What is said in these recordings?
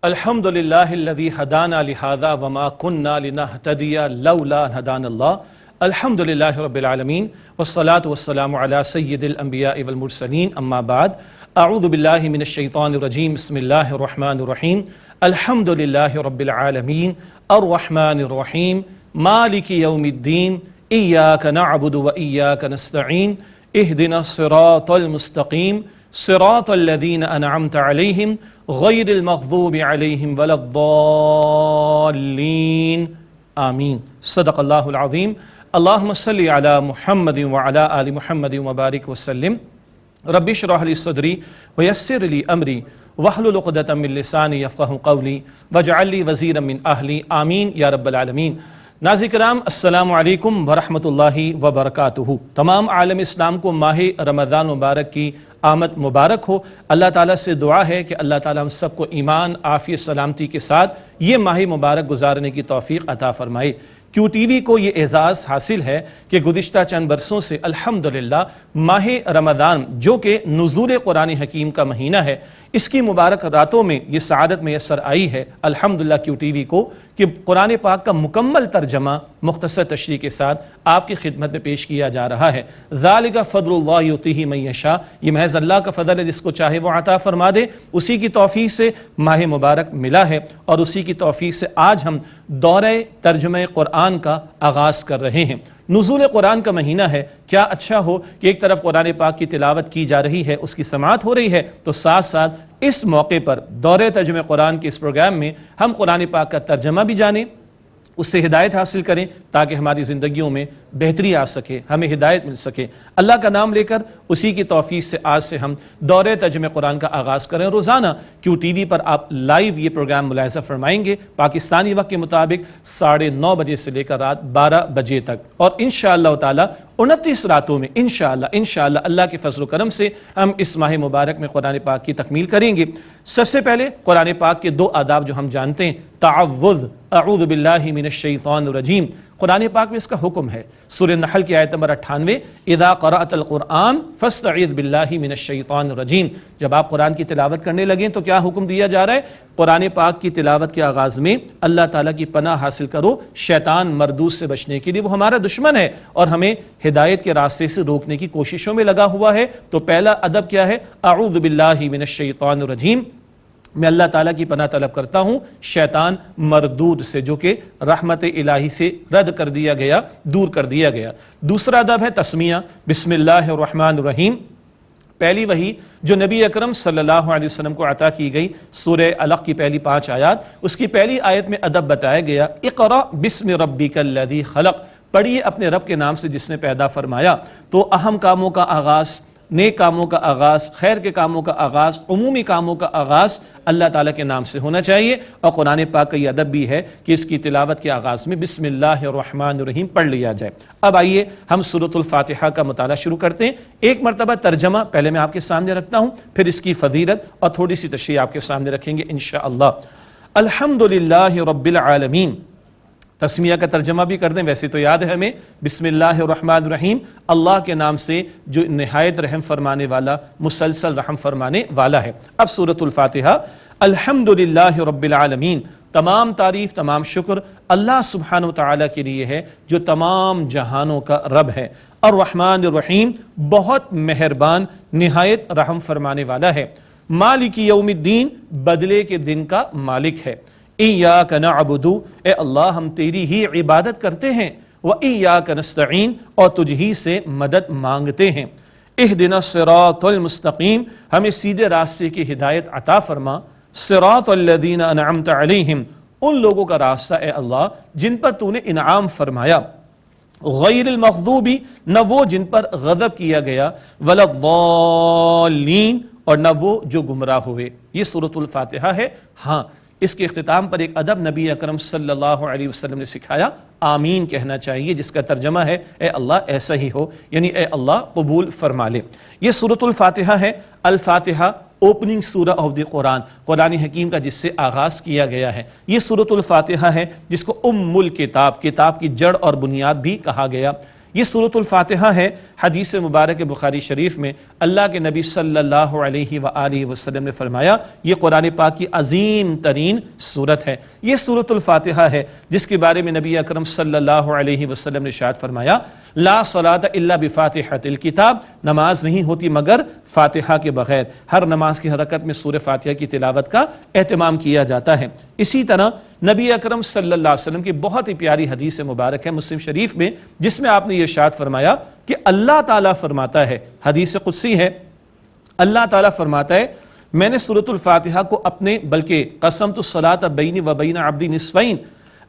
الحمد للہ الذی ہدانا لہذا وما کننا لنہتدی لولا ان ہدانا اللہ الحمد للہ رب العالمین والصلاة والسلام علی سید الانبیاء والمرسلین اما بعد اعوذ باللہ من الشیطان الرجیم بسم اللہ الرحمن الرحیم الحمد للہ رب العالمین الرحمن الرحیم مالک یوم الدین ایاک نعبد و ایاک نستعین اہدنا الصراط المستقیم صراط الذین انعمت علیہم غیر المغضوب علیہم ولا الضالین آمین صدق اللہ العظیم اللہم صلی علی محمد وعلی آل محمد وبارک وسلم رب اشرح لی صدری ویسر لی امری واحلل عقدۃ من لسانی یفقہوا قولی واجعل لی وزیرا من اہلی آمین یا رب العالمین۔ ناظرین کرام السلام علیکم ورحمۃ اللہ وبرکاتہ۔ تمام عالم اسلام کو ماہ رمضان مبارک کی آمد مبارک ہو۔ اللہ تعالیٰ سے دعا ہے کہ اللہ تعالیٰ ہم سب کو ایمان عافیت سلامتی کے ساتھ یہ ماہ مبارک گزارنے کی توفیق عطا فرمائے۔ کیو ٹی وی کو یہ اعزاز حاصل ہے کہ گزشتہ چند برسوں سے الحمدللہ ماہ رمضان جو کہ نزول قرآن حکیم کا مہینہ ہے، اس کی مبارک راتوں میں یہ سعادت میسر آئی ہے الحمدللہ کیو ٹی وی کو کہ قرآن پاک کا مکمل ترجمہ مختصر تشریح کے ساتھ آپ کی خدمت میں پیش کیا جا رہا ہے۔ ذالک فضل اللہ یؤتیہ من یشاء، یہ محض اللہ کا فضل ہے، جس کو چاہے وہ عطا فرما دے۔ اسی کی توفیق سے ماہ مبارک ملا ہے اور اسی کی توفیق سے آج ہم دورہ ترجمہ قرآن کا آغاز کر رہے ہیں۔ نزول قرآن کا مہینہ ہے، کیا اچھا ہو کہ ایک طرف قرآن پاک کی تلاوت کی جا رہی ہے، اس کی سماعت ہو رہی ہے، تو ساتھ ساتھ اس موقع پر دورہ ترجمہ قرآن کے اس پروگرام میں ہم قرآن پاک کا ترجمہ بھی جانیں، اس سے ہدایت حاصل کریں تاکہ ہماری زندگیوں میں بہتری آ سکے، ہمیں ہدایت مل سکے۔ اللہ کا نام لے کر اسی کی توفیق سے آج سے ہم دورہ ترجمہ قرآن کا آغاز کریں۔ روزانہ کیو ٹی وی پر آپ لائیو یہ پروگرام ملاحظہ فرمائیں گے پاکستانی وقت کے مطابق 9:30 بجے سے لے کر رات 12 بجے تک، اور انشاءاللہ تعالی 29 راتوں میں انشاءاللہ اللہ کے فضل و کرم سے ہم اس ماہ مبارک میں قرآن پاک کی تکمیل کریں گے۔ سب سے پہلے قرآن پاک کے 2 آداب جو ہم جانتے ہیں، تعوذ، اعوذ باللہ من الشیطان الرجیم، قرآن پاک میں اس کا حکم ہے۔ سورہ نحل کی آیت نمبر 98، اذا قرأت القرآن فاستعذ باللہ من الشیطان الرجیم، جب آپ قرآن کی تلاوت کرنے لگیں تو کیا حکم دیا جا رہا ہے؟ قرآن پاک کی تلاوت کے آغاز میں اللہ تعالیٰ کی پناہ حاصل کرو، شیطان مردود سے بچنے کے لیے، وہ ہمارا دشمن ہے اور ہمیں ہدایت کے راستے سے روکنے کی کوششوں میں لگا ہوا ہے۔ تو پہلا ادب کیا ہے؟ اعوذ باللہ من الشیطان الرجیم، میں اللہ تعالیٰ کی پناہ طلب کرتا ہوں شیطان مردود سے، جو کہ رحمت الہی سے رد کر دیا گیا، دور کر دیا گیا۔ دوسرا ادب ہے تسمیہ، بسم اللہ الرحمن الرحیم، پہلی وحی جو نبی اکرم صلی اللہ علیہ وسلم کو عطا کی گئی، سورہ علق کی پہلی 5 آیات، اس کی پہلی آیت میں ادب بتایا گیا، اقرأ بسم ربک الذی خلق، پڑھیے اپنے رب کے نام سے جس نے پیدا فرمایا۔ تو اہم کاموں کا آغاز، نیک کاموں کا آغاز، خیر کے کاموں کا آغاز، عمومی کاموں کا آغاز اللہ تعالیٰ کے نام سے ہونا چاہیے، اور قرآن پاک کا یہ ادب بھی ہے کہ اس کی تلاوت کے آغاز میں بسم اللہ الرحمن الرحیم پڑھ لیا جائے۔ اب آئیے ہم سورۃ الفاتحہ کا مطالعہ شروع کرتے ہیں۔ ایک مرتبہ ترجمہ پہلے میں آپ کے سامنے رکھتا ہوں، پھر اس کی فضیلت اور تھوڑی سی تشریح آپ کے سامنے رکھیں گے انشاءاللہ۔ الحمدللہ رب العالمین، تسمیہ کا ترجمہ بھی کر دیں، ویسے تو یاد ہے ہمیں، بسم اللہ الرحمن الرحیم، اللہ کے نام سے جو نہایت رحم فرمانے والا، مسلسل رحم فرمانے والا ہے۔ اب سورۃ الفاتحہ، الحمدللہ رب العالمین، تمام تعریف، تمام شکر اللہ سبحانہ وتعالی کے لیے ہے جو تمام جہانوں کا رب ہے۔ الرحمن الرحیم، بہت مہربان، نہایت رحم فرمانے والا ہے۔ مالک یوم الدین، بدلے کے دن کا مالک ہے۔ ایاک نعبد، اے اللہ ہم تیری ہی عبادت کرتے ہیں، وایاک نستعین، اور تجھ ہی سے مدد مانگتے ہیں۔ اہدنا الصراط المستقیم، ہمیں سیدھے راستے کی ہدایت عطا فرما۔ صراط الذین انعمت علیہم، ان لوگوں کا راستہ اے اللہ جن پر تو نے انعام فرمایا۔ غیر المغضوب، نہ وہ جن پر غضب کیا گیا، ولا الضالین، اور نہ وہ جو گمراہ ہوئے۔ یہ سورۃ الفاتحہ ہے۔ ہاں، اس کے اختتام پر ایک ادب نبی اکرم صلی اللہ علیہ وسلم نے سکھایا، آمین کہنا چاہیے، جس کا ترجمہ ہے اے اللہ ایسا ہی ہو، یعنی اے اللہ قبول فرما لے۔ یہ سورۃ الفاتحہ ہے۔ الفاتحہ اوپننگ سورہ آف دی قرآن، قرآن حکیم کا جس سے آغاز کیا گیا ہے۔ یہ سورۃ الفاتحہ ہے جس کو ام الکتاب، کتاب کی جڑ اور بنیاد بھی کہا گیا۔ یہ سورۃ الفاتحہ ہے۔ حدیث مبارک بخاری شریف میں اللہ کے نبی صلی اللہ علیہ وآلہ وسلم نے فرمایا یہ قرآن پاک کی عظیم ترین سورت ہے۔ یہ سورۃ الفاتحہ ہے جس کے بارے میں نبی اکرم صلی اللہ علیہ وسلم نے ارشاد فرمایا لا صلاۃ الا بفاتحۃ الکتاب، نماز نہیں ہوتی مگر فاتحہ کے بغیر۔ ہر نماز کی حرکت میں سورہ فاتحہ کی تلاوت کا اہتمام کیا جاتا ہے۔ اسی طرح نبی اکرم صلی اللہ علیہ وسلم کی بہت ہی پیاری حدیث مبارک ہے مسلم شریف میں، جس میں آپ نے یہ ارشاد فرمایا کہ اللہ تعالیٰ فرماتا ہے، حدیث قدسی ہے، اللہ تعالیٰ فرماتا ہے میں نے سورۃ الفاتحہ کو اپنے بلکہ قسمت الصلاۃ بینی و بین عبدی نصفین،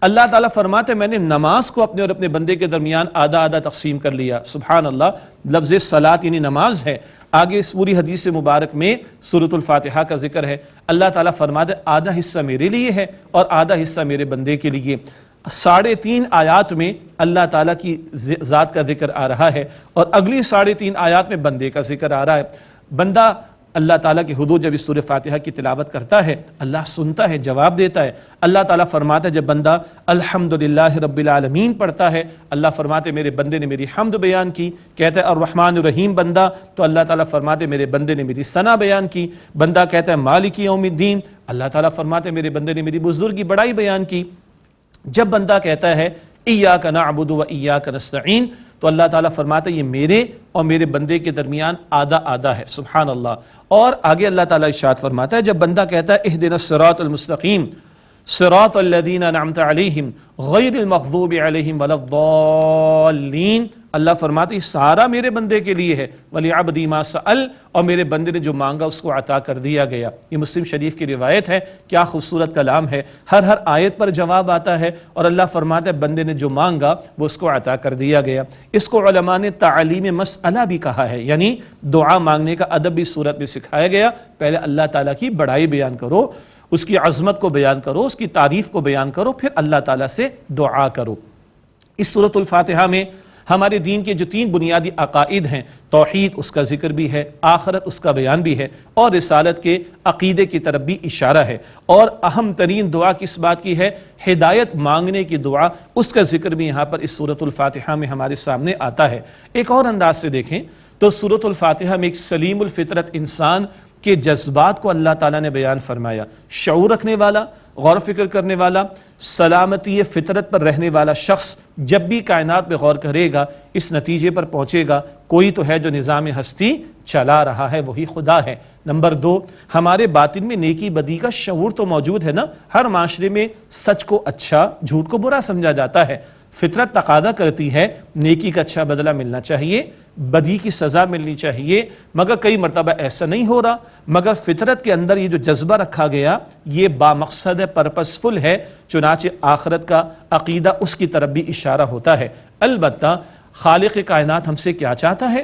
اللہ تعالیٰ فرماتے ہیں میں نے نماز کو اپنے اور اپنے بندے کے درمیان آدھا آدھا تقسیم کر لیا۔ سبحان اللہ، لفظ صلاۃ یعنی نماز ہے۔ آگے اس پوری حدیث مبارک میں سورۃ الفاتحہ کا ذکر ہے۔ اللہ تعالیٰ فرماتے ہیں آدھا حصہ میرے لیے ہے اور آدھا حصہ میرے بندے کے لیے۔ 3.5 آیات میں اللہ تعالیٰ کی ذات کا ذکر آ رہا ہے اور اگلی 3.5 آیات میں بندے کا ذکر آ رہا ہے۔ بندہ اللہ تعالیٰ کے حضور جب اس سورہ فاتحہ کی تلاوت کرتا ہے اللہ سنتا ہے، جواب دیتا ہے۔ اللہ تعالیٰ فرماتا ہے جب بندہ الحمدللہ رب العالمین پڑھتا ہے اللہ فرماتے میرے بندے نے میری حمد بیان کی۔ کہتا ہے الرحمن الرحیم بندہ تو اللہ تعالیٰ فرماتے میرے بندے نے میری ثنا بیان کی۔ بندہ کہتا ہے مالک یوم الدین، اللہ تعالیٰ فرماتے میرے بندے نے میری بزرگی بڑائی بیان کی۔ جب بندہ کہتا ہے ایاک نعبد و ایاک نستعین تو اللہ تعالیٰ فرماتا ہے یہ میرے اور میرے بندے کے درمیان آدھا آدھا ہے۔ سبحان اللہ۔ اور آگے اللہ تعالیٰ ارشاد فرماتا ہے جب بندہ کہتا ہے اہدنا الصراط المستقیم صراط الذین انعمت علیہم غیر المغضوب علیہم ولا الضالین، اللہ فرماتے یہ سارا میرے بندے کے لیے ہے۔ وَلِعَبْدِي مَا سَأَلَ، اور میرے بندے نے جو مانگا اس کو عطا کر دیا گیا۔ یہ مسلم شریف کی روایت ہے۔ کیا خوبصورت کلام ہے، ہر آیت پر جواب آتا ہے اور اللہ فرماتا ہے بندے نے جو مانگا وہ اس کو عطا کر دیا گیا۔ اس کو علماء نے تعلیم مسئلہ بھی کہا ہے، یعنی دعا مانگنے کا ادب بھی سورت میں سکھایا گیا۔ پہلے اللہ تعالیٰ کی بڑائی بیان کرو، اس کی عظمت کو بیان کرو، اس کی تعریف کو بیان کرو، پھر اللہ تعالیٰ سے دعا کرو۔ اس سورۃ الفاتحہ میں ہمارے دین کے جو 3 بنیادی عقائد ہیں، توحید اس کا ذکر بھی ہے، آخرت اس کا بیان بھی ہے، اور رسالت کے عقیدے کی طرف بھی اشارہ ہے۔ اور اہم ترین دعا کس بات کی ہے؟ ہدایت مانگنے کی دعا، اس کا ذکر بھی یہاں پر اس سورۃ الفاتحہ میں ہمارے سامنے آتا ہے۔ ایک اور انداز سے دیکھیں تو سورۃ الفاتحہ میں ایک سلیم الفطرت انسان کے جذبات کو اللہ تعالیٰ نے بیان فرمایا۔ شعور رکھنے والا، غور و فکر کرنے والا، سلامتی فطرت پر رہنے والا شخص جب بھی کائنات پہ غور کرے گا اس نتیجے پر پہنچے گا کوئی تو ہے جو نظام ہستی چلا رہا ہے، وہی خدا ہے۔ نمبر 2، ہمارے باطن میں نیکی بدی کا شعور تو موجود ہے نا۔ ہر معاشرے میں سچ کو اچھا، جھوٹ کو برا سمجھا جاتا ہے۔ فطرت تقاضا کرتی ہے نیکی کا اچھا بدلہ ملنا چاہیے، بدی کی سزا ملنی چاہیے، مگر کئی مرتبہ ایسا نہیں ہو رہا۔ مگر فطرت کے اندر یہ جو جذبہ رکھا گیا یہ بامقصد ہے، پرپسفل ہے، چنانچہ آخرت کا عقیدہ اس کی طرف بھی اشارہ ہوتا ہے۔ البتہ خالق کائنات ہم سے کیا چاہتا ہے،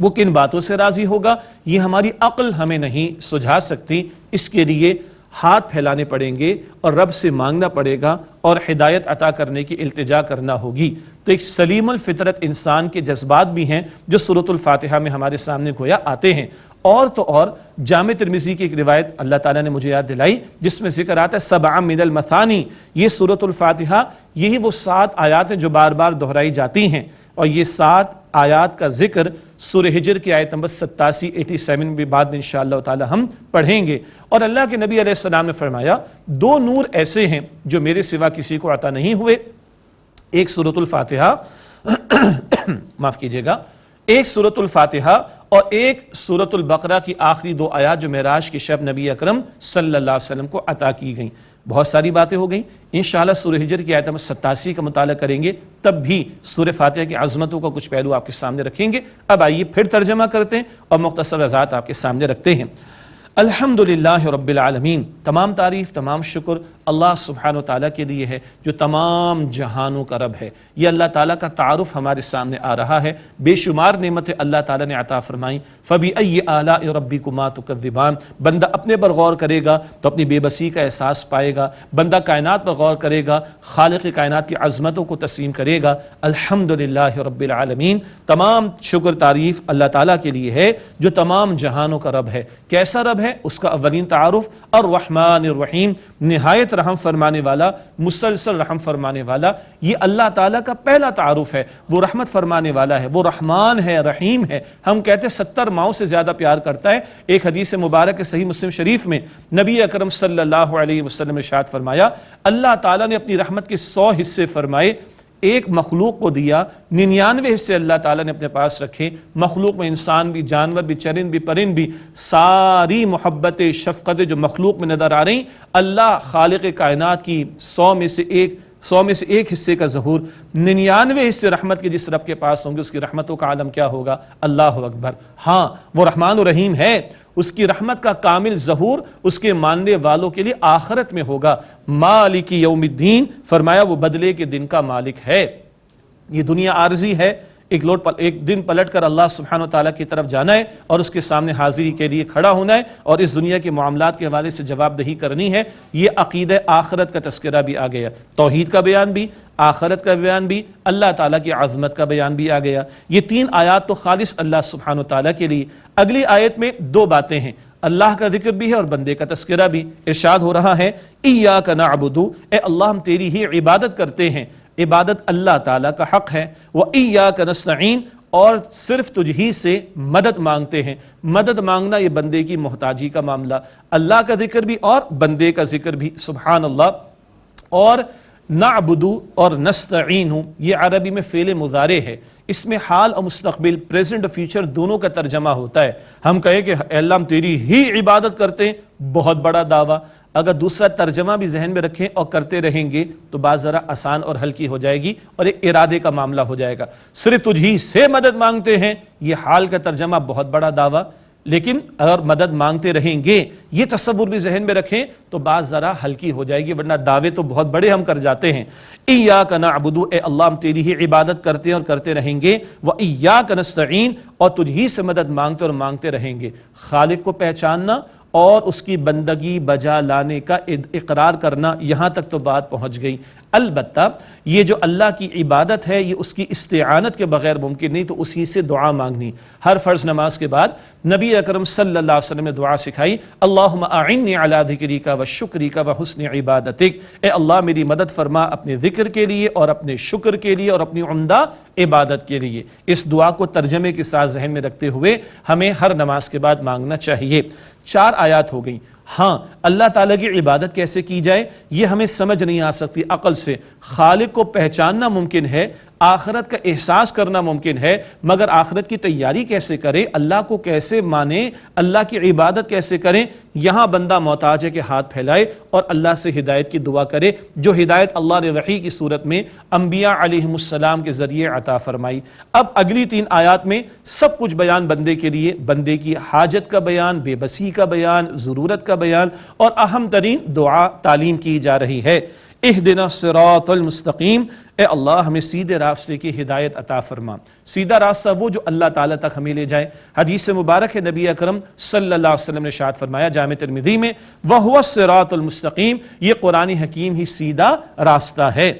وہ کن باتوں سے راضی ہوگا، یہ ہماری عقل ہمیں نہیں سجھا سکتی۔ اس کے لیے ہاتھ پھیلانے پڑیں گے اور رب سے مانگنا پڑے گا اور ہدایت عطا کرنے کی التجا کرنا ہوگی۔ تو ایک سلیم الفطرت انسان کے جذبات بھی ہیں جو سورۃ الفاتحہ میں ہمارے سامنے گویا آتے ہیں۔ اور تو اور جامع ترمذی کی ایک روایت اللہ تعالیٰ نے مجھے یاد دلائی جس میں ذکر آتا ہے 7 من المثانی، یہ سورۃ الفاتحہ یہی وہ 7 آیات ہیں جو بار بار دہرائی جاتی ہیں، اور یہ 7 آیات کا ذکر سورہ ہجر کی آیت نمبر 87 بھی بعد میں انشاءاللہ تعالی ہم پڑھیں گے۔ اور اللہ کے نبی علیہ السلام نے فرمایا 2 نور ایسے ہیں جو میرے سوا کسی کو عطا نہیں ہوئے، ایک سورۃ الفاتحہ معاف کیجیے گا، ایک سورۃ الفاتحہ اور ایک سورۃ البقرہ کی آخری 2 آیات جو معراج کی شب نبی اکرم صلی اللہ علیہ وسلم کو عطا کی گئیں۔ بہت ساری باتیں ہو گئیں، انشاءاللہ سورہ ہجر کی آیت نمبر 87 کا مطالعہ کریں گے، تب بھی سورہ فاتحہ کی عظمتوں کا کچھ پہلو آپ کے سامنے رکھیں گے۔ اب آئیے پھر ترجمہ کرتے ہیں اور مختصر وضاحت آپ کے سامنے رکھتے ہیں۔ الحمدللہ رب العالمین، تمام تعریف، تمام شکر اللہ سبحانہ وتعالیٰ کے لیے ہے جو تمام جہانوں کا رب ہے۔ یہ اللہ تعالیٰ کا تعارف ہمارے سامنے آ رہا ہے، بے شمار نعمتیں اللہ تعالیٰ نے عطا فرمائیں۔ فَبِأَيِّ آلَاءِ رَبِّكُمَا تُكَذِّبَانِ، بندہ اپنے پر غور کرے گا تو اپنی بے بسی کا احساس پائے گا، بندہ کائنات پر غور کرے گا خالق کائنات کی عظمتوں کو تسلیم کرے گا۔ الحمدللہ رب العالمین، تمام شکر تعریف اللہ تعالیٰ کے لیے ہے جو تمام جہانوں کا رب ہے۔ کیسا رب ہے؟ اس کا اولین تعارف الرحمن الرحیم، نہایت نہایت رحم فرمانے والا، مسلسل رحم فرمانے والا، یہ اللہ تعالیٰ کا پہلا تعارف ہے۔ وہ رحمت فرمانے والا ہے، وہ رحمان ہے، رحیم ہے۔ ہم کہتے 70 ماؤں سے زیادہ پیار کرتا ہے۔ ایک حدیث مبارک صحیح مسلم شریف میں نبی اکرم صلی اللہ علیہ وسلم نے ارشاد فرمایا، اللہ تعالیٰ نے اپنی رحمت کے 100 حصے فرمائے، ایک مخلوق کو دیا، 99 حصے اللہ تعالیٰ نے اپنے پاس رکھے۔ مخلوق میں انسان بھی، جانور بھی، چرند بھی، پرند بھی، ساری محبت شفقت جو مخلوق میں نظر آ رہی، اللہ خالق کائنات کی 100 میں سے ایک حصے کا ظہور، 99 حصے رحمت کے جس رب کے پاس ہوں گے، اس کی رحمتوں کا عالم کیا ہوگا؟ اللہ اکبر۔ ہاں وہ رحمان و رحیم ہے، اس کی رحمت کا کامل ظہور اس کے ماننے والوں کے لیے آخرت میں ہوگا۔ مالک یوم الدین، فرمایا وہ بدلے کے دن کا مالک ہے۔ یہ دنیا عارضی ہے، ایک دن پلٹ کر اللہ سبحانہ و تعالیٰ کی طرف جانا ہے اور اس کے سامنے حاضری کے لیے کھڑا ہونا ہے اور اس دنیا کے معاملات کے حوالے سے جواب دہی کرنی ہے۔ یہ عقیدہ آخرت کا تذکرہ بھی آ گیا، توحید کا بیان بھی، آخرت کا بیان بھی، اللہ تعالیٰ کی عظمت کا بیان بھی آ گیا۔ یہ 3 آیات تو خالص اللہ سبحانہ و تعالیٰ کے لیے۔ اگلی آیت میں 2 باتیں ہیں، اللہ کا ذکر بھی ہے اور بندے کا تذکرہ بھی۔ ارشاد ہو رہا ہے ایاک نعبد، اے اللہ ہم تیری ہی عبادت کرتے ہیں، عبادت اللہ تعالیٰ کا حق ہے۔ وَإِيَّاكَ نَسْتَعِينُ، اور صرف تجھ ہی سے مدد مانگتے ہیں۔ مدد مانگنا یہ بندے کی محتاجی کا معاملہ، اللہ کا ذکر بھی اور بندے کا ذکر بھی، سبحان اللہ۔ اور نعبد اور نستعین، یہ عربی میں فعل مضارع ہے، اس میں حال اور مستقبل، پریزنٹ اور فیوچر دونوں کا ترجمہ ہوتا ہے۔ ہم کہیں کہ اے اللہ ہم تیری ہی عبادت کرتے ہیں، بہت بڑا دعویٰ۔ اگر دوسرا ترجمہ بھی ذہن میں رکھیں اور کرتے رہیں گے تو بات ذرا آسان اور ہلکی ہو جائے گی اور ایک ارادے کا معاملہ ہو جائے گا۔ صرف تجھ ہی سے مدد مانگتے ہیں، یہ حال کا ترجمہ بہت بڑا دعویٰ، لیکن اگر مدد مانگتے رہیں گے یہ تصور بھی ذہن میں رکھیں تو بات ذرا ہلکی ہو جائے گی، ورنہ دعوے تو بہت بڑے ہم کر جاتے ہیں۔ ایاک نعبد، اے اللہ ہم تیری ہی عبادت کرتے ہیں اور کرتے رہیں گے، وایاک نستعین، اور تجھ ہی سے مدد مانگتے اور مانگتے رہیں گے۔ خالق کو پہچاننا اور اس کی بندگی بجا لانے کا اقرار کرنا، یہاں تک تو بات پہنچ گئی۔ البتہ یہ جو اللہ کی عبادت ہے یہ اس کی استعانت کے بغیر ممکن نہیں، تو اسی سے دعا مانگنی۔ ہر فرض نماز کے بعد نبی اکرم صلی اللہ علیہ وسلم نے دعا سکھائی، اللہم اعنی علی ذکرک و شکرک و حسن عبادتک، اے اللہ میری مدد فرما اپنے ذکر کے لیے اور اپنے شکر کے لیے اور اپنی عمدہ عبادت کے لیے۔ اس دعا کو ترجمے کے ساتھ ذہن میں رکھتے ہوئے ہمیں ہر نماز کے بعد مانگنا چاہیے۔ 4 آیات ہو گئیں۔ ہاں اللہ تعالیٰ کی عبادت کیسے کی جائے یہ ہمیں سمجھ نہیں آ سکتی عقل سے۔ خالق کو پہچاننا ممکن ہے، آخرت کا احساس کرنا ممکن ہے، مگر آخرت کی تیاری کیسے کرے، اللہ کو کیسے مانے، اللہ کی عبادت کیسے کریں، یہاں بندہ محتاج ہے کہ ہاتھ پھیلائے اور اللہ سے ہدایت کی دعا کرے، جو ہدایت اللہ نے وحی کی صورت میں انبیاء علیہم السلام کے ذریعے عطا فرمائی۔ اب اگلی 3 آیات میں سب کچھ بیان بندے کے لیے، بندے کی حاجت کا بیان، بے بسی کا بیان، ضرورت کا بیان، اور اہم ترین دعا تعلیم کی جا رہی ہے۔ اہدنا الصراط المستقیم، اے اللہ ہمیں سیدھے راستے کی ہدایت عطا فرما۔ سیدھا راستہ وہ جو اللہ تعالیٰ تک ہمیں لے جائے۔ حدیث مبارک ہے، نبی اکرم صلی اللہ علیہ وسلم نے ارشاد فرمایا جامع ترمذی میں، وَهُوَ الصِّرَاطُ الْمُسْتَقِيمُ، یہ قرآن حکیم ہی سیدھا راستہ ہے۔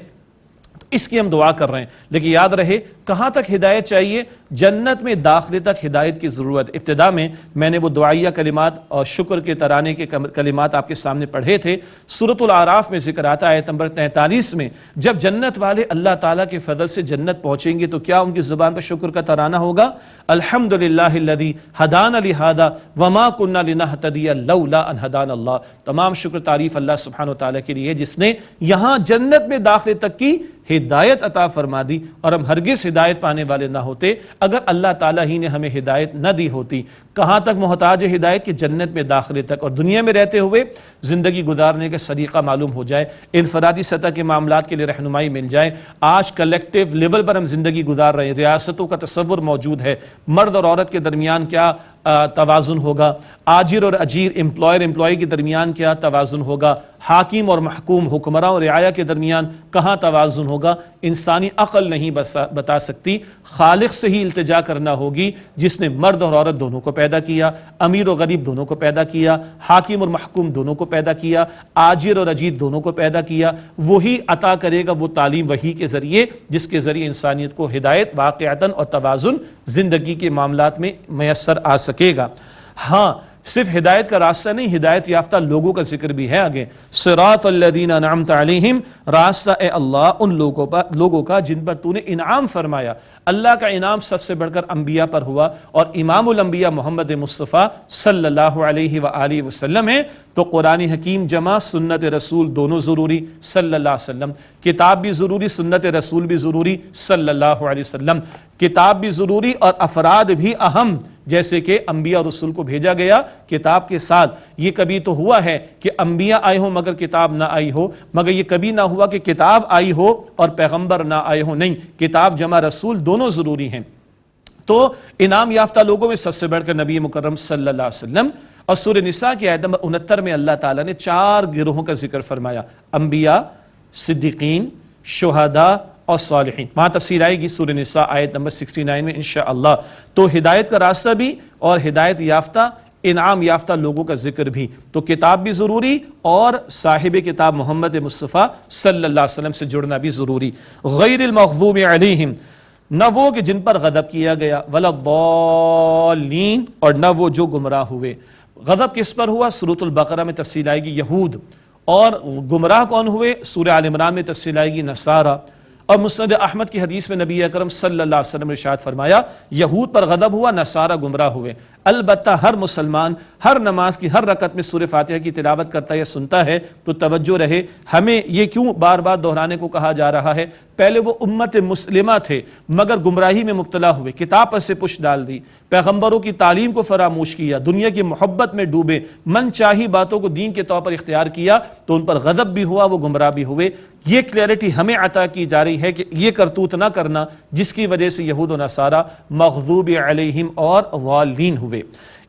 اس کی ہم دعا کر رہے ہیں، لیکن یاد رہے کہاں تک ہدایت چاہیے؟ جنت میں داخلے تک ہدایت کی ضرورت۔ ابتدا میں میں نے وہ دعائیہ کلمات اور شکر کے ترانے کے کلمات آپ کے سامنے پڑھے تھے۔ سورۃ الاعراف میں ذکر آتا ہے آیت نمبر 43 میں، جب جنت والے اللہ تعالیٰ کے فضل سے جنت پہنچیں گے تو کیا ان کی زبان پر شکر کا ترانہ ہوگا؟ الحمدللہ الذی ہدانا لہذا وما کننا لنہتدی لولا ان ہدانا اللہ۔ تمام شکر تعریف اللہ سبحانہ وتعالیٰ کے لیے جس نے یہاں جنت میں داخلے تک کی ہدایت عطا فرما دی، اور ہم ہرگز ہدایت پانے والے نہ ہوتے اگر اللہ تعالیٰ ہی نے ہمیں ہدایت نہ دی ہوتی۔ کہاں تک محتاج ہے ہدایت کی؟ جنت میں داخلے تک، اور دنیا میں رہتے ہوئے زندگی گزارنے کا سلیقہ معلوم ہو جائے، انفرادی سطح کے معاملات کے لیے رہنمائی مل جائے۔ آج کلیکٹیو لیول پر ہم زندگی گزار رہے ہیں، ریاستوں کا تصور موجود ہے، مرد اور عورت کے درمیان کیا توازن ہوگا، آجر اور اجیر، امپلائر امپلائی کے درمیان کیا توازن ہوگا، حاکم اور محکوم، حکمراں اور رعایا کے درمیان کہاں توازن ہوگا، انسانی عقل نہیں بتا سکتی۔ خالق سے ہی التجا کرنا ہوگی جس نے مرد اور عورت دونوں کو پیدا کیا، امیر اور غریب دونوں کو پیدا کیا، حاکم اور محکوم دونوں کو پیدا کیا، آجر اور اجیر دونوں کو پیدا کیا۔ وہی عطا کرے گا وہ تعلیم وحی کے ذریعے جس کے ذریعے انسانیت کو ہدایت واقعتاً اور توازن زندگی کے معاملات میں میسر آ سکے گا۔ ہاں صرف ہدایت کا راستہ نہیں، ہدایت یافتہ لوگوں کا ذکر بھی ہے آگے۔ صراط الذین انعمت علیہم، راستہ اے اللہ ان لوگوں کا جن پر تو نے انعام فرمایا۔ اللہ کا انعام سب سے بڑھ کر انبیاء پر ہوا، اور امام الانبیاء محمد مصطفیٰ صلی اللہ علیہ وآلہ وسلم ہے، تو قرآن حکیم جمع سنت رسول دونوں ضروری صلی اللہ علیہ وسلم، کتاب بھی ضروری، سنت رسول بھی ضروری صلی اللہ علیہ وسلم، کتاب بھی ضروری اور افراد بھی اہم، جیسے کہ انبیاء اور رسول کو بھیجا گیا کتاب کے ساتھ۔ یہ کبھی تو ہوا ہے کہ انبیاء آئے ہوں مگر کتاب نہ آئی ہو، مگر یہ کبھی نہ ہوا کہ کتاب آئی ہو اور پیغمبر نہ آئے ہوں، نہیں، کتاب جمع رسول دونوں ضروری ہیں۔ تو انعام یافتہ لوگوں میں سب سے بڑھ کر نبی مکرم صلی اللہ علیہ وسلم، اور سورہ نساء کی آیت نمبر 69 میں اللہ تعالیٰ نے 4 گروہوں کا ذکر فرمایا، انبیاء، صدیقین، شہداء اور صالحین۔ وہاں تفصیل آئے گی سورہ نساء آیت نمبر 69 میں انشاءاللہ۔ تو ہدایت کا راستہ بھی اور ہدایت یافتہ انعام یافتہ لوگوں کا ذکر بھی، تو کتاب بھی ضروری اور صاحب کتاب محمد مصطفیٰ صلی اللہ علیہ وسلم سے جڑنا بھی ضروری۔ غیر المغضوب علیہم، نہ وہ کہ جن پر غضب کیا گیا، ولا الضالین، اور نہ وہ جو گمراہ ہوئے۔ غضب کس پر ہوا؟ سورۃ البقرہ میں تفصیل آئے گی، یہود، اور گمراہ کون ہوئے؟ سورہ آل عمران میں تفصیل آئے گی، نصارہ۔ اور مسند احمد کی حدیث میں نبی اکرم صلی اللہ علیہ وسلم نے ارشاد فرمایا، یہود پر غضب ہوا، نصارہ گمراہ ہوئے۔ البتہ ہر مسلمان ہر نماز کی ہر رکعت میں سورہ فاتحہ کی تلاوت کرتا ہے یا سنتا ہے تو توجہ رہے، ہمیں یہ کیوں بار بار دہرانے کو کہا جا رہا ہے؟ پہلے وہ امت مسلمہ تھے مگر گمراہی میں مبتلا ہوئے، کتاب پر سے پشت ڈال دی، پیغمبروں کی تعلیم کو فراموش کیا، دنیا کی محبت میں ڈوبے، من چاہی باتوں کو دین کے طور پر اختیار کیا، تو ان پر غضب بھی ہوا، وہ گمراہ بھی ہوئے۔ یہ کلیئرٹی ہمیں عطا کی جا رہی ہے کہ یہ کرتوت نہ کرنا جس کی وجہ سے یہود و نصارہ مغضوب علیہم اور ضالین ہوئے۔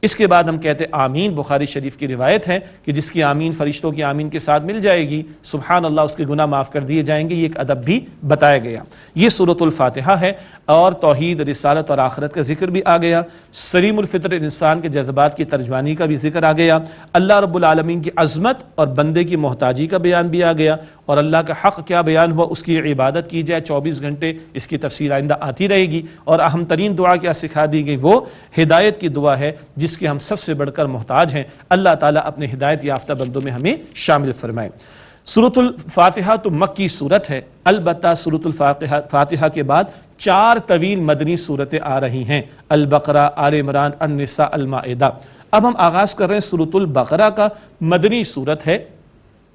اس کے بعد ہم کہتے آمین، بخاری شریف کی روایت ہے کہ جس کی آمین فرشتوں کی آمین کے ساتھ مل جائے گی، سبحان اللہ، اس کے گناہ معاف کر دیے جائیں گے، یہ ایک ادب بھی بتایا گیا۔ یہ سورۃ الفاتحہ ہے، اور توحید، رسالت اور آخرت کا ذکر بھی آ گیا، سلیم الفطر انسان کے جذبات کی ترجمانی کا بھی ذکر آ گیا، اللہ رب العالمین کی عظمت اور بندے کی محتاجی کا بیان بھی آ گیا، اور اللہ کا حق کیا بیان ہوا، اس کی عبادت کی جائے 24 گھنٹے، اس کی تفصیل آئندہ آتی رہے گی، اور اہم ترین دعا کیا سکھا دی گئی، وہ ہدایت کی دعا ہے جس کے ہم سب سے بڑھ کر محتاج ہیں۔ اللہ تعالیٰ اپنے ہدایت یافتہ بندوں میں ہمیں شامل فرمائے۔ سورۃ الفاتحہ تو مکی سورت ہے، البتہ سورۃ الفاتحہ کے بعد 4 طویل مدنی سورتیں آ رہی ہیں، البقرہ، آل عمران، النساء، المائدہ۔ اب ہم آغاز کر رہے ہیں سورۃ البقرہ کا، مدنی سورت ہے،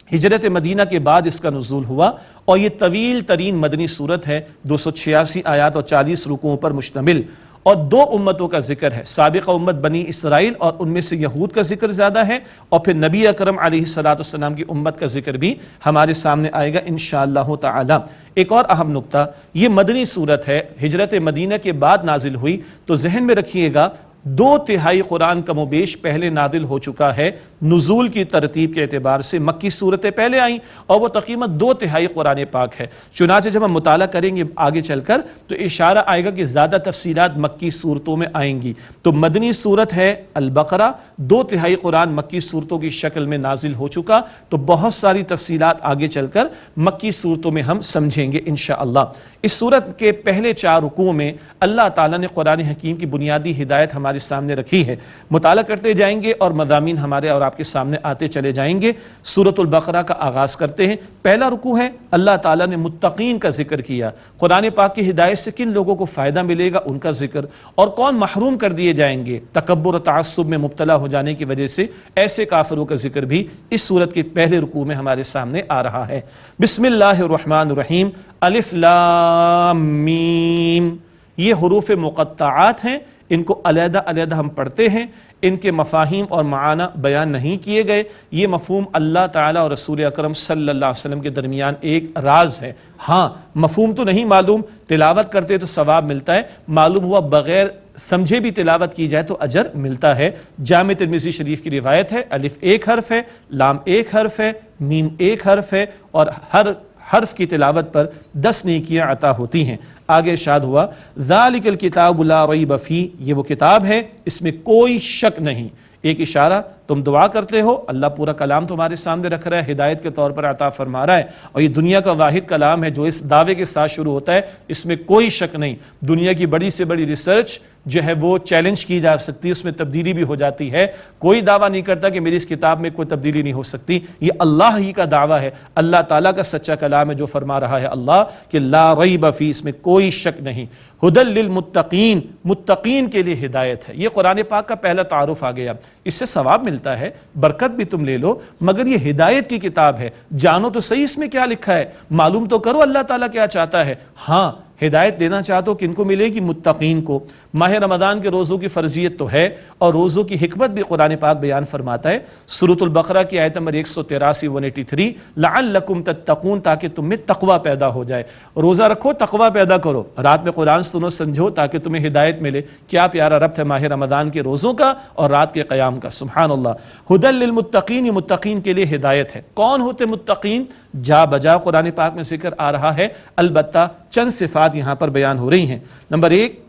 ہجرت مدینہ کے بعد اس کا نزول ہوا، اور یہ طویل ترین مدنی سورت ہے، 286 آیات اور 40 رکوعوں پر مشتمل، اور 2 امتوں کا ذکر ہے، سابقہ امت بنی اسرائیل اور ان میں سے یہود کا ذکر زیادہ ہے، اور پھر نبی اکرم علیہ السلام کی امت کا ذکر بھی ہمارے سامنے آئے گا انشاءاللہ تعالی۔ ایک اور اہم نقطہ، یہ مدنی سورت ہے، ہجرت مدینہ کے بعد نازل ہوئی، تو ذہن میں رکھیے گا 2/3 قرآن کم و بیش پہلے نازل ہو چکا ہے، نزول کی ترتیب کے اعتبار سے مکی صورتیں پہلے آئیں، اور وہ تقریباً 2/3 قرآن پاک ہے۔ چنانچہ جب ہم مطالعہ کریں گے آگے چل کر تو اشارہ آئے گا کہ زیادہ تفصیلات مکی صورتوں میں آئیں گی۔ تو مدنی صورت ہے البقرہ، 2/3 قرآن مکی صورتوں کی شکل میں نازل ہو چکا، تو بہت ساری تفصیلات آگے چل کر مکی صورتوں میں ہم سمجھیں گے انشاءاللہ۔ اس صورت کے پہلے 4 رکوعوں میں اللہ تعالیٰ نے قرآن حکیم کی بنیادی ہدایت ہمارے سامنے رکھی ہے، مطالعہ کرتے جائیں گے اور مضامین ہمارے اور آپ کے سامنے آتے چلے جائیں گے۔ سورۃ البقرہ کا آغاز کرتے ہیں، پہلا رکوع ہے، اللہ تعالیٰ نے متقین کا ذکر کیا، قرآن پاک کی ہدایت سے کن لوگوں کو فائدہ ملے گا ان کا ذکر، اور کون محروم کر دیے جائیں گے تکبر و تعصب میں مبتلا ہو جانے کی وجہ سے، ایسے کافروں کا ذکر بھی اس سورت کے پہلے رکوع میں ہمارے سامنے آ رہا ہے۔ بسم اللہ الرحمن الرحیم، الف لام میم، یہ حروف مقطعات ہیں، ان کو علیحدہ علیحدہ ہم پڑھتے ہیں، ان کے مفاہیم اور معنی بیان نہیں کیے گئے، یہ مفہوم اللہ تعالیٰ اور رسول اکرم صلی اللہ علیہ وسلم کے درمیان ایک راز ہے۔ ہاں، مفہوم تو نہیں معلوم، تلاوت کرتے تو ثواب ملتا ہے، معلوم ہوا بغیر سمجھے بھی تلاوت کی جائے تو اجر ملتا ہے۔ جامع ترمذی شریف کی روایت ہے، الف 1 حرف ہے، لام 1 حرف ہے، میم 1 حرف ہے، اور ہر حرف کی تلاوت پر 10 نیکیاں عطا ہوتی ہیں۔ آگے ارشاد ہوا، ذالک الکتاب لا ریب فیہ، یہ وہ کتاب ہے اس میں کوئی شک نہیں۔ ایک اشارہ تم دعا کرتے ہو، اللہ پورا کلام تمہارے سامنے رکھ رہا ہے، ہدایت کے طور پر عطا فرما رہا ہے، اور یہ دنیا کا واحد کلام ہے جو اس دعوے کے ساتھ شروع ہوتا ہے، اس میں کوئی شک نہیں، دنیا کی بڑی سے بڑی ریسرچ جو ہے وہ چیلنج کی جا سکتی ہے، اس میں تبدیلی بھی ہو جاتی ہے، کوئی دعویٰ نہیں کرتا کہ میری اس کتاب میں کوئی تبدیلی نہیں ہو سکتی، یہ اللہ ہی کا دعویٰ ہے، اللہ تعالیٰ کا سچا کلام ہے جو فرما رہا ہے اللہ کہ لا ریب فی، اس میں کوئی شک نہیں، ہدی للمتقین، متقین کے لیے ہدایت ہے۔ یہ قرآن پاک کا پہلا تعارف آ گیا، اس سے ثواب ملتا ہے، برکت بھی تم لے لو، مگر یہ ہدایت کی کتاب ہے، جانو تو صحیح اس میں کیا لکھا ہے، معلوم تو کرو اللہ تعالیٰ کیا چاہتا ہے۔ ہاں ہدایت دینا چاہتے ہو کن کو ملے گی؟ متقین کو۔ ماہ رمضان کے روزوں کی فرضیت تو ہے، اور روزوں کی حکمت بھی قرآن پاک بیان فرماتا ہے۔ سورۃ البقرہ کی آیت نمبر 183 183 لعلکم تتقون، تاکہ تم میں تقوی پیدا ہو جائے، روزہ رکھو تقوی پیدا کرو، رات میں قرآن سنو سمجھو تاکہ تمہیں ہدایت ملے۔ کیا پیارا ربط ہے ماہ رمضان کے روزوں کا اور رات کے قیام کا، سبحان اللہ۔ ہدی للمتقین، یہ متقین کے لیے ہدایت ہے۔ کون ہوتے متقین؟ جا بجا قرآن پاک میں ذکر آ رہا ہے، البتہ چند صفات یہاں پر بیان ہو رہی ہیں۔ نمبر 1،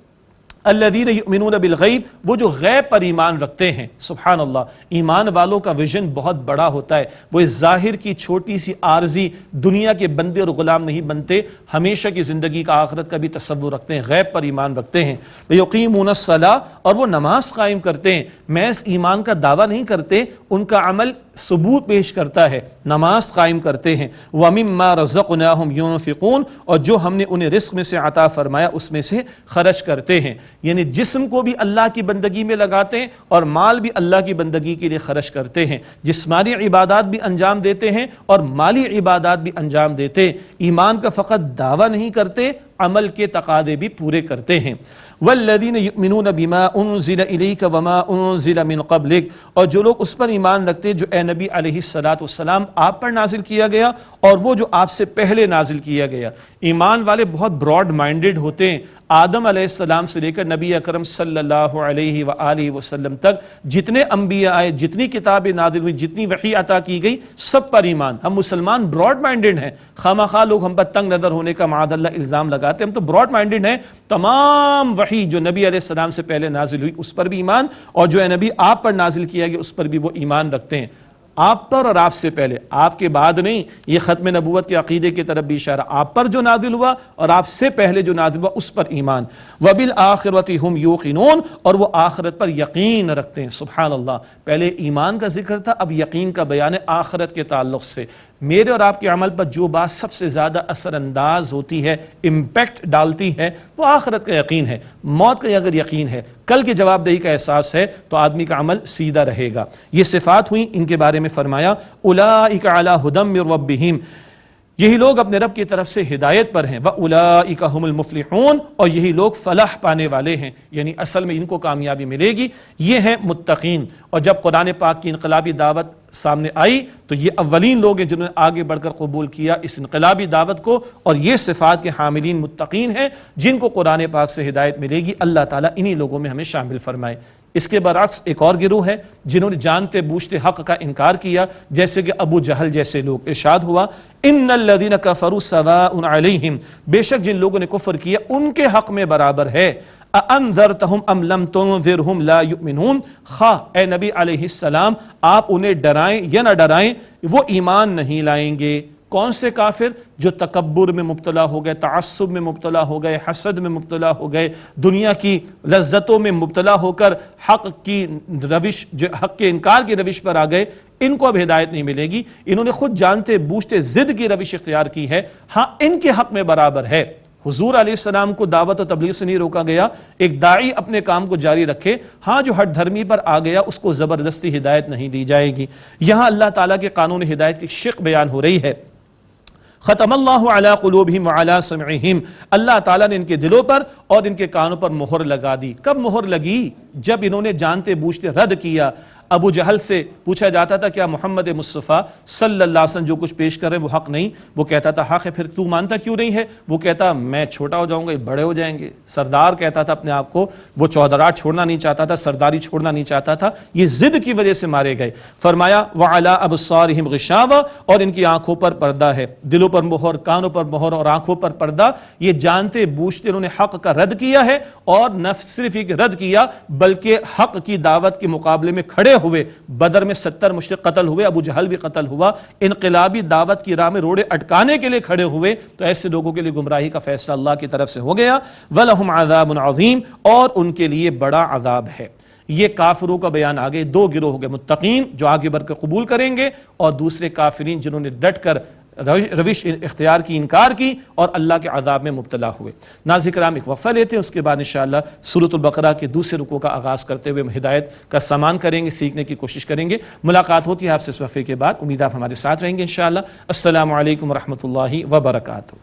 الذین یؤمنون بالغیب، وہ جو غیب پر ایمان رکھتے ہیں۔ سبحان اللہ، ایمان والوں کا ویژن بہت بڑا ہوتا ہے، وہ اس ظاہر کی چھوٹی سی عارضی دنیا کے بندے اور غلام نہیں بنتے، ہمیشہ کی زندگی کا آخرت کا بھی تصور رکھتے ہیں، غیب پر ایمان رکھتے ہیں۔ یقیمون الصلاۃ، اور وہ نماز قائم کرتے ہیں، محض ایمان کا دعویٰ نہیں کرتے، ان کا عمل ثبوت پیش کرتا ہے، نماز قائم کرتے ہیں۔ وَمِمَّا رَزَقْنَاهُمْ يُنْفِقُونَ، اور جو ہم نے انہیں رزق میں سے عطا فرمایا اس میں سے خرچ کرتے ہیں، یعنی جسم کو بھی اللہ کی بندگی میں لگاتے ہیں اور مال بھی اللہ کی بندگی کے لیے خرچ کرتے ہیں، جسمانی عبادات بھی انجام دیتے ہیں اور مالی عبادات بھی انجام دیتے ہیں، ایمان کا فقط دعویٰ نہیں کرتے، عمل کے تقاضے بھی پورے کرتے ہیں۔ والذین یؤمنون بما انزل الیک وما انزل من قبلک، اور جو لوگ اس پر ایمان رکھتے ہیں جو اے نبی علیہ الصلوۃ والسلام آپ پر نازل کیا گیا اور وہ جو آپ سے پہلے نازل کیا گیا۔ ایمان والے بہت براڈ مائنڈڈ ہوتے ہیں، آدم علیہ السلام سے لے کر نبی اکرم صلی اللہ علیہ وآلہ وسلم تک جتنے انبیاء آئے، جتنی کتابیں نازل ہوئی، جتنی وحی عطا کی گئی، سب پر ایمان۔ ہم مسلمان براڈ مائنڈڈ ہیں، خواہ لوگ ہم پر تنگ نظر ہونے کا معاذ اللہ الزام لگاتے ہیں، ہم تو براڈ مائنڈڈ ہیں، تمام وحی جو نبی علیہ السلام سے پہلے نازل ہوئی اس پر بھی ایمان، اور جو اے نبی آپ پر نازل کیا گیا اس پر بھی وہ ایمان رکھتے ہیں۔ آپ پر اور آپ سے پہلے، آپ کے بعد نہیں، یہ ختم نبوت کے عقیدے کی طرف بھی اشارہ، آپ پر جو نازل ہوا اور آپ سے پہلے جو نازل ہوا اس پر ایمان۔ وَبِالْآخِرَةِ هُمْ يُوقِنُونَ، اور وہ آخرت پر یقین رکھتے ہیں۔ سبحان اللہ، پہلے ایمان کا ذکر تھا، اب یقین کا بیان ہے آخرت کے تعلق سے۔ میرے اور آپ کے عمل پر جو بات سب سے زیادہ اثر انداز ہوتی ہے، امپیکٹ ڈالتی ہے، وہ آخرت کا یقین ہے۔ موت کا اگر یقین ہے، کل کی جواب دہی کا احساس ہے، تو آدمی کا عمل سیدھا رہے گا۔ یہ صفات ہوئیں، ان کے بارے میں فرمایا اولئک علی ھدی من ربہم، یہی لوگ اپنے رب کی طرف سے ہدایت پر ہیں، وَأُولَئِكَ هُمُ الْمُفْلِحُونَ، اور یہی لوگ فلاح پانے والے ہیں، یعنی اصل میں ان کو کامیابی ملے گی، یہ ہیں متقین۔ اور جب قرآن پاک کی انقلابی دعوت سامنے آئی تو یہ اولین لوگ ہیں جنہوں نے آگے بڑھ کر قبول کیا اس انقلابی دعوت کو، اور یہ صفات کے حاملین متقین ہیں جن کو قرآن پاک سے ہدایت ملے گی۔ اللہ تعالیٰ انہی لوگوں میں ہمیں شامل فرمائے۔ اس کے برعکس ایک اور گروہ ہے جنہوں نے جانتے بوجھتے حق کا انکار کیا، جیسے کہ ابو جہل جیسے لوگ۔ ارشاد ہوا ان الذین کفروا سواء علیہم، بے شک جن لوگوں نے کفر کیا ان کے حق میں برابر ہے، اَأَنذَرْتَهُمْ أَمْ لَمْ تُنذِرْهُمْ لَا يُؤْمِنُونَ، خواہ اے نبی علیہ السلام آپ انہیں ڈرائیں یا نہ ڈرائیں وہ ایمان نہیں لائیں گے۔ کون سے کافر؟ جو تکبر میں مبتلا ہو گئے، تعصب میں مبتلا ہو گئے، حسد میں مبتلا ہو گئے، دنیا کی لذتوں میں مبتلا ہو کر حق کی روش، جو حق کے انکار کی روش پر آ گئے، ان کو اب ہدایت نہیں ملے گی۔ انہوں نے خود جانتے بوجھتے ضد کی روش اختیار کی ہے، ہاں ان کے حق میں برابر ہے۔ حضور علیہ السلام کو دعوت و تبلیغ سے نہیں روکا گیا، ایک داعی اپنے کام کو جاری رکھے، ہاں جو ہٹ دھرمی پر آ گیا اس کو زبردستی ہدایت نہیں دی جائے گی۔ یہاں اللہ تعالیٰ کے قانون ہدایت کی شق بیان ہو رہی ہے۔ ختم اللہ علی قلوبہم وعلی سمعہم، اللہ تعالیٰ نے ان کے دلوں پر اور ان کے کانوں پر مہر لگا دی۔ کب مہر لگی؟ جب انہوں نے جانتے بوجھتے رد کیا۔ ابو جہل سے پوچھا جاتا تھا کیا محمد مصطفیٰ صلی اللہ علیہ وسلم جو کچھ پیش کر رہے ہیں وہ حق نہیں؟ وہ کہتا تھا حق ہے، پھر تو مانتا کیوں نہیں ہے؟ وہ کہتا میں چھوٹا ہو جاؤں گا، یہ بڑے ہو جائیں گے۔ سردار کہتا تھا اپنے آپ کو، وہ چودراہٹ چھوڑنا نہیں چاہتا تھا، سرداری چھوڑنا نہیں چاہتا تھا، یہ ضد کی وجہ سے مارے گئے۔ فرمایا وعلی ابصارہم غشاوہ، اور ان کی آنکھوں پر پردہ ہے، دلوں پر مہر، کانوں پر مہر اور آنکھوں پر پردہ۔ یہ جانتے بوجھتے انہوں نے حق کا رد کیا ہے، اور نہ صرف ایک رد کیا بلکہ حق کی دعوت کے مقابلے میں کھڑے ہوئے. بدر میں 70 مشرک قتل ہوئے، ابو جہل بھی قتل ہوا. انقلابی دعوت کی راہ میں روڑے اٹکانے کے لیے کھڑے ہوئے، تو ایسے لوگوں کے لیے گمراہی کا فیصلہ اللہ کی طرف سے ہو گیا. وَلَهُمْ عَذَابٌ عَظِيمٌ، اور ان کے لیے بڑا عذاب ہے. یہ کافروں کا بیان آگے. دو گروہ ہو گئے، متقین جو آگے بڑھ کر قبول کریں گے، اور دوسرے کافرین جنہوں نے ڈٹ کر روش اختیار کی، انکار کی اور اللہ کے عذاب میں مبتلا ہوئے. ناظرین کرام ایک وقفہ لیتے ہیں، اس کے بعد انشاءاللہ سورۃ البقرہ کے دوسرے رکوع کا آغاز کرتے ہوئے ہدایت کا سامان کریں گے، سیکھنے کی کوشش کریں گے. ملاقات ہوتی ہے آپ سے اس وقفے کے بعد. امید آپ ہمارے ساتھ رہیں گے انشاءاللہ. السلام علیکم ورحمۃ اللہ وبرکاتہ.